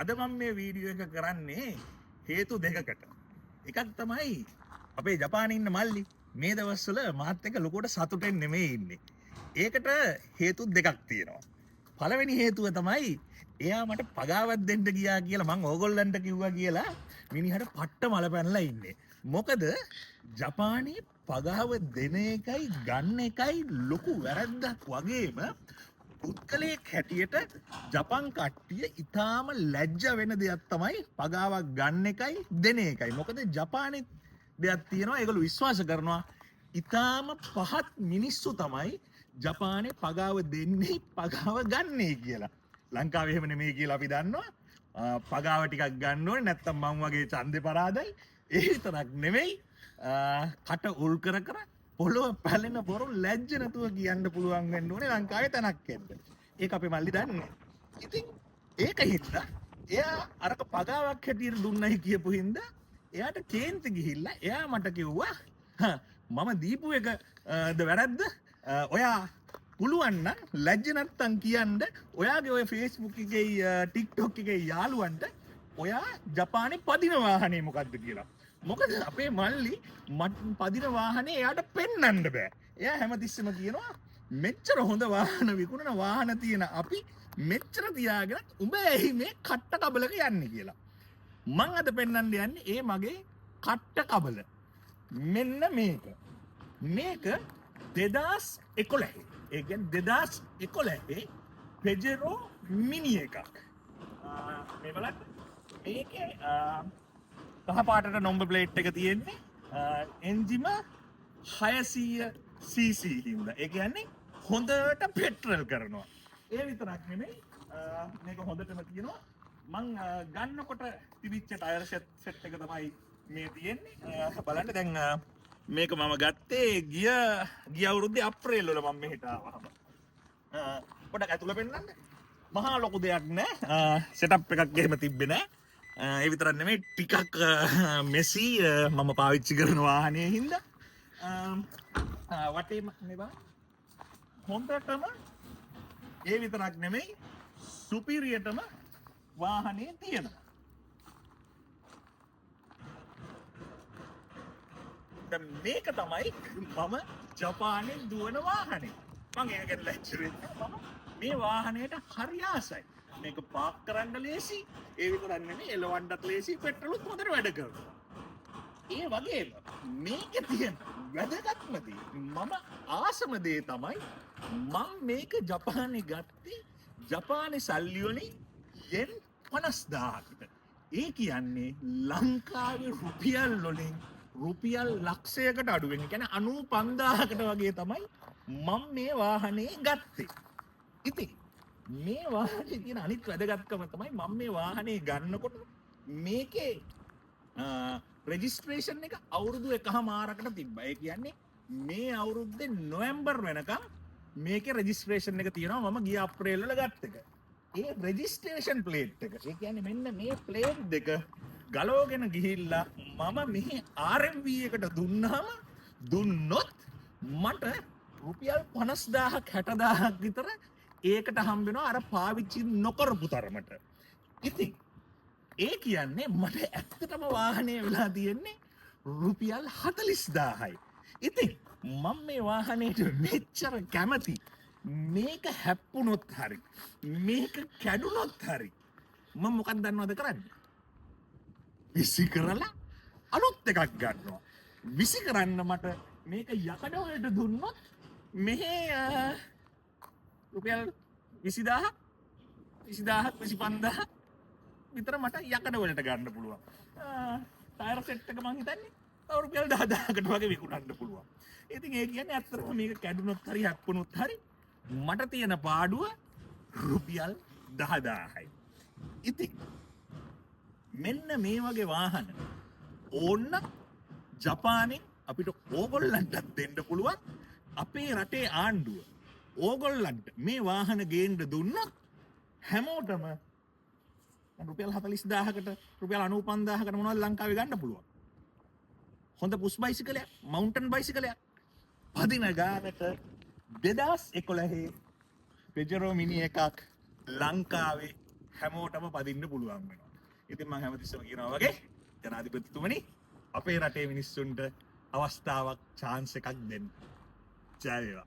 අද මම මේ වීඩියෝ එක කරන්නේ හේතු දෙකකට. එකක් තමයි අපේ ජපානයේ ඉන්න මල්ලි මේ දවස්වල මාත් එක්ක ලොකුවට සතුටෙන් නෙමෙයි ඉන්නේ. ඒකට හේතු දෙකක් තියෙනවා. පළවෙනි හේතුව තමයි එයා මට පගාවක් දෙන්න ගියා කියලා මං ඕගොල්ලන්ට කිව්වා කියලා මිනිහට පට්ට මල පැනලා ඉන්නේ. මොකද ජපානයේ පගාව දෙන එකයි ගන්න එකයි ලොකු වැරද්දක් වගේම පුද්ගලයෙක් හැටියට ජපන් කට්ටිය ඉතාම ලැජ්ජ වෙන දෙයක් තමයි පගාවක් ගන්න එකයි දෙන එකයි. මොකද ජපානයේ දෙයක් තියෙනවා ඒගොල්ලෝ විශ්වාස කරනවා ඉතාම පහත් මිනිස්සු තමයි ජපානයේ පගාව දෙන්නේ පගාව ගන්නේ කියලා. ලංකාවේ එහෙම නෙමෙයි කියලා අපි දන්නවා. පගාව ටිකක් ගන්න ඕනේ නැත්තම් මං වගේ ඡන්දේ පරාදයි. ඒ විතරක් නෙමෙයි කට උල් කර කර පොළොව පැලෙන බොරු ලැජ්ජ නැතුව කියන්න පුළුවන් වෙන්න ඕනේ ලංකාවේ තැනක් එන්න. ඒක අපේ මල්ලි දන්නේ. ඉතින් ඒක හින්දා එයා අරක පගාවක් හැටියට දුන්නයි කියපු හින්දා එයාට කේන්ති ගිහිල්ලා එයා මට කිව්වා මම දීපු එක ද වැරද්ද ඔයා පුළුවන් නම් ලැජ්ජ නැත්තම් කියන්න ඔයාගේ ඔය Facebook එකේ TikTok එකේ යාළුවන්ට ඔයා ජපානයේ පදින වාහනේ මොකද්ද කියලා. මොකද අපේ මල්ලි පදින වාහනේ එයාට පෙන්වන්න බෑ. එයා හැමතිස්සෙම කියනවා මෙච්චර හොඳ වාහන විකුණන වාහන තියෙන අපි මෙච්චර තියාගෙන උඹ ඇයි මේ කට්ට කබලක යන්නේ කියලා. මං අද පෙන්වන්න යන්නේ ඒ මගේ කට්ට කබල. මෙන්න මේක. මේක 2011. ඒ කියන්නේ 2011 පෙජෙරෝ මිනි එකක්. මේ බලන්න. මේකේ කහ පාටට නම්බර් ප්ලේට් එක තියෙන්නේ එන්ජිම 600cc හින්දා. ඒ කියන්නේ හොඳට පෙට්‍රල් කරනවා. ඒ විතරක් නෙමෙයි මේක හොඳටම තියෙනවා. මං ගන්නකොට තිබිච්ච ටයර් සෙට් එක තමයි මේ තියෙන්නේ. බලන්න දැන් මේක මම ගත්තේ ගිය අවුරුද්දේ අප්‍රේල් වල මම මෙහෙට ආවම. පොඩක් ඇතුළ පෙන්නන්න. මහා ලොකු දෙයක් නෑ. සෙටප් එකක් එහෙම තිබ්බේ නෑ. ඒ විතරක් නෙමෙයි ටිකක් මෙසි මම පාවිච්චි කරන වාහනේ හින්දා වටේම මේ බලන්න. හොඳටම ඒ විතරක් නෙමෙයි සුපිරියටම වාහනේ තියෙනවා. දැන් මේක තමයි මම ජපානයේ දුවන වාහනේ. මම ඒක ගැන ලැජ්ජ වෙන්නේ මම මේ වාහනේට හරි ආසයි. මේක පාක් කරන්න ලේසි. ඒ විතරක් නෙමෙයි එලවන්නත් ලේසි. පෙට්‍රලුත් හොඳට වැඩ කරනවා. ඒ වගේම මේකේ තියෙන වැදගත්ම දේ මම ආසම දේ තමයි මම මේක ජපානයේ ගත්තේ ජපානයේ සල්ලි වලින් යෙන් 50000කට. ඒ කියන්නේ ලංකාවේ රුපියල් වලින් රුපියල් ලක්ෂයකට අඩුවෙන්. ඒ කියන්නේ 95000කට වගේ තමයි මම මේ වාහනේ ගත්තේ. ඉතින් මේ වාහනේ තියෙන අනිත් වැදගත්කම තමයි මම මේ වාහනේ ගන්නකොට මේකේ රෙජිස්ට්‍රේෂන් එක අවුරුදු 1.5කට තිබ්බා. ඒ කියන්නේ මේ අවුරුද්දේ නොවැම්බර් වෙනකම් මේකේ රෙජිස්ට්‍රේෂන් එක තියෙනවා මම ගිය අප්‍රේල් වල ගත්ත එක. ඒ රෙජිස්ට්‍රේෂන් ප්ලේට් එක. ඒ කියන්නේ මෙන්න මේ ප්ලේට් දෙක ගලවගෙන ගිහිල්ලා මම මෙහි RMV එකට දුන්නොත් මට රුපියල් 50000ක් 60000ක් විතර ඒකට හම්බ වෙනවා අර පාවිච්චි නොකරපු තරමට. ඉතින් ඒ කියන්නේ මට ඇත්තටම වාහනේ වෙලා තියෙන්නේ රුපියල් 40000යි. ඉතින් මම මේ වාහනේට මෙච්චර කැමති මේක හැප්පුණොත් හරි මේක කැඩුනොත් හරි මම මොකක්ද දන්නවද කරන්නේ? විසි කරලා අලුත් එකක් ගන්නවා. විසි කරන්න මට මේක යකඩ වලට දුන්නොත් මෙහෙ රුපියල් 20000ක් 25000ක් විතර මට යකඩ වලට ගන්න පුළුවන්. ටයර් සෙට් එක මං හිතන්නේ තව රුපියල් 10000කට වගේ විකුණන්න පුළුවන්. ඉතින් ඒ කියන්නේ ඇත්තටම මේක කැඩුනොත් හරි හැප්පුණොත් හරි මට තියෙන පාඩුව රුපියල් 10000යි. ඉතින් මෙන්න මේ වගේ වාහන ඕන්න ජපානයේ අපිට ඕගොල්ලන්ටත් දෙන්න පුළුවන්. අපේ රටේ ආණ්ඩුව ඕගොල්ලන්ට මේ වාහන ගේන්න දුන්නොත් හැමෝටම රුපියල් 40000කට රුපියල් 95000කට මොනවද ලංකාවේ ගන්න පුළුවන්. හොඳ පුෂ් බයිසිකලයක්, මවුන්ටන් බයිසිකලයක් පදින ගානට 2011 පෙජරෝ මිනි එකක් ලංකාවේ හැමෝටම පදින්න පුළුවන් වෙනවා. ඉතින් මම හැමතිස්සම කියනවා වගේ ජනාධිපතිතුමනි අපේ රටේ මිනිස්සුන්ට අවස්ථාවක් chance එකක් දෙන්න. ජය වේවා.